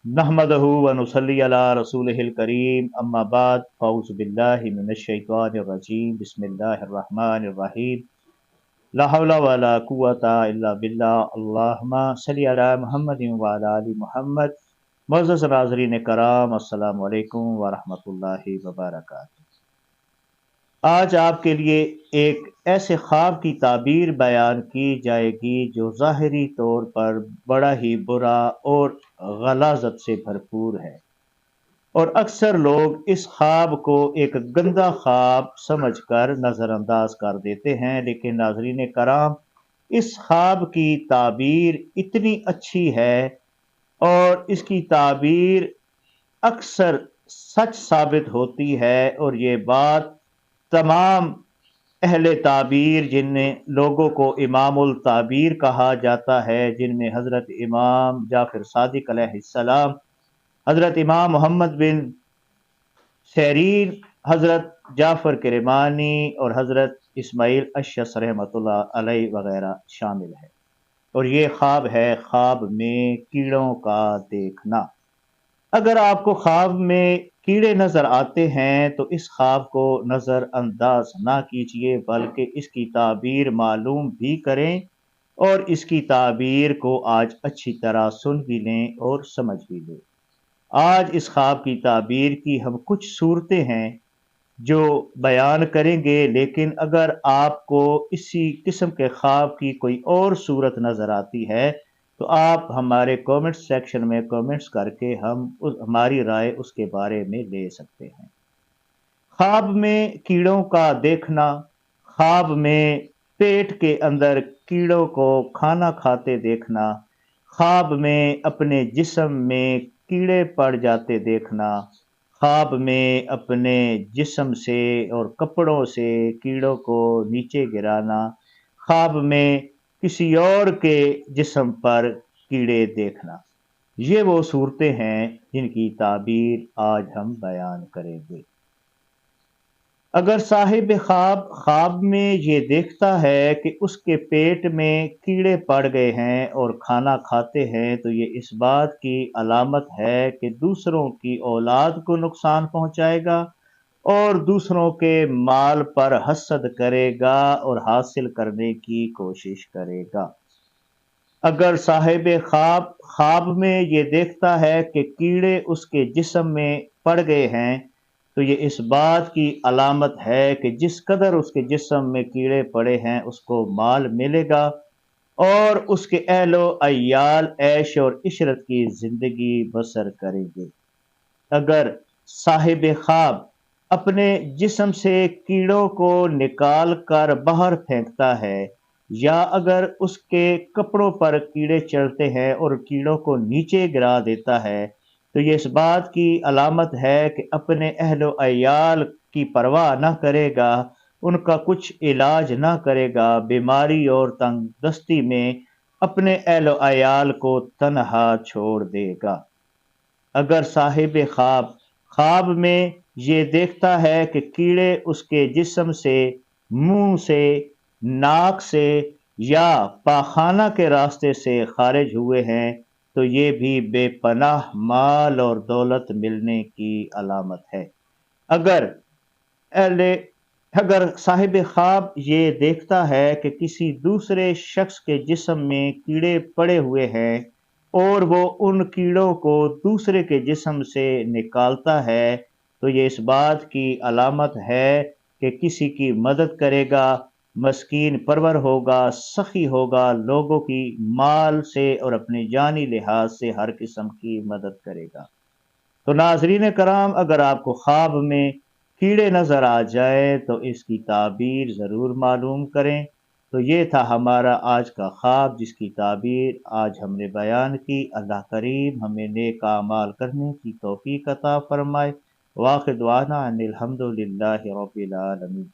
नहमदहु व नुसल्ली अला रसूलिहिल करीम अम्मा बाद फ़ऊज़ु बिल्लाहि मिनश शैतानिर रजीम बिस्मिल्लाहिर रहमानिर रहीम ला हौला व ला कुव्वता इल्ला बिल्लाह अल्लाहुम्मा सल्लि अला मुहम्मदिन व अला आलि मुहम्मद। मुअज़्ज़ज़ नाज़रीन कराम, अस्सलामु अलैकुम व रहमतुल्लाहि व बरकातुहू। आज आपके लिए एक ऐसे ख्वाब की ताबीर बयान की जाएगी जो ज़ाहिरी तौर पर बड़ा ही बुरा और गलाज़त से भरपूर है, और अक्सर लोग इस ख्वाब को एक गंदा ख्वाब समझकर नज़रअंदाज कर देते हैं। लेकिन नाज़रीन कराम, इस ख्वाब की ताबीर इतनी अच्छी है और इसकी ताबीर अक्सर सच साबित होती है। और ये बात तमाम अहले ताबीर, जिनमें लोगों को इमामुल ताबीर कहा जाता है, जिनमें हज़रत इमाम जाफ़र सादिक अलैहिस्सलाम, हज़रत इमाम मोहम्मद बिन शरीन, हज़रत जाफ़र किरमानी और हज़रत इस्माइल अशस रहमतुल्लाह अलैह वगैरह शामिल है। और ये ख्वाब है ख्वाब में कीड़ों का देखना। अगर आपको ख्वाब में कीड़े नजर आते हैं तो इस ख्वाब को नजरअंदाज ना कीजिए, बल्कि इसकी ताबीर मालूम भी करें और इसकी ताबीर को आज अच्छी तरह सुन भी लें और समझ भी लें। आज इस ख्वाब की ताबीर की हम कुछ सूरतें हैं जो बयान करेंगे, लेकिन अगर आपको इसी किस्म के ख्वाब की कोई और सूरत नजर आती है तो आप हमारे कमेंट सेक्शन में कमेंट्स करके हमारी राय उसके बारे में ले सकते हैं। ख्वाब में कीड़ों का देखना, ख्वाब में पेट के अंदर कीड़ों को खाना खाते देखना, ख्वाब में अपने जिस्म में कीड़े पड़ जाते देखना, ख्वाब में अपने जिस्म से और कपड़ों से कीड़ों को नीचे गिराना, ख्वाब में किसी और के जिस्म पर कीड़े देखना, ये वो सूरतें हैं जिनकी ताबीर आज हम बयान करेंगे। अगर साहिब ख्वाब ख्वाब में ये देखता है कि उसके पेट में कीड़े पड़ गए हैं और खाना खाते हैं, तो ये इस बात की अलामत है कि दूसरों की औलाद को नुकसान पहुंचाएगा और दूसरों के माल पर हसद करेगा और हासिल करने की कोशिश करेगा। अगर साहिब ख्वाब ख्वाब में ये देखता है कि कीड़े उसके जिस्म में पड़ गए हैं, तो ये इस बात की अलामत है कि जिस कदर उसके जिस्म में कीड़े पड़े हैं उसको माल मिलेगा और उसके अहलो अय्याल ऐश और इशरत की जिंदगी बसर करेंगे। अगर साहिब ख्वाब अपने जिस्म से कीड़ों को निकाल कर बाहर फेंकता है, या अगर उसके कपड़ों पर कीड़े चढ़ते हैं और कीड़ों को नीचे गिरा देता है, तो ये इस बात की अलामत है कि अपने अहलो अयाल की परवाह ना करेगा, उनका कुछ इलाज ना करेगा, बीमारी और तंगदस्ती में अपने अहलो अयाल को तन्हा छोड़ देगा। अगर साहिब ख्वाब ख्वाब में ये देखता है कि कीड़े उसके जिस्म से, मुंह से, नाक से या पाखाना के रास्ते से खारिज हुए हैं, तो ये भी बेपनाह माल और दौलत मिलने की अलामत है। अगर अहले अगर साहिब ख्वाब ये देखता है कि किसी दूसरे शख्स के जिस्म में कीड़े पड़े हुए हैं और वो उन कीड़ों को दूसरे के जिस्म से निकालता है, तो ये इस बात की अलामत है कि किसी की मदद करेगा, मस्कीन परवर होगा, सखी होगा, लोगों की माल से और अपनी जानी लिहाज से हर किस्म की मदद करेगा। तो नाजरीन कराम, अगर आपको ख्वाब में कीड़े नजर आ जाए तो इसकी ताबीर ज़रूर मालूम करें। तो ये था हमारा आज का ख्वाब जिसकी ताबीर आज हमने बयान की। अल्लाह करीम हमें नेक आमाल करने की तौफीक अता फरमाए। वाखिर दुआना अनिल हम्दुलिल्लाहि रब्बिल आलमीन।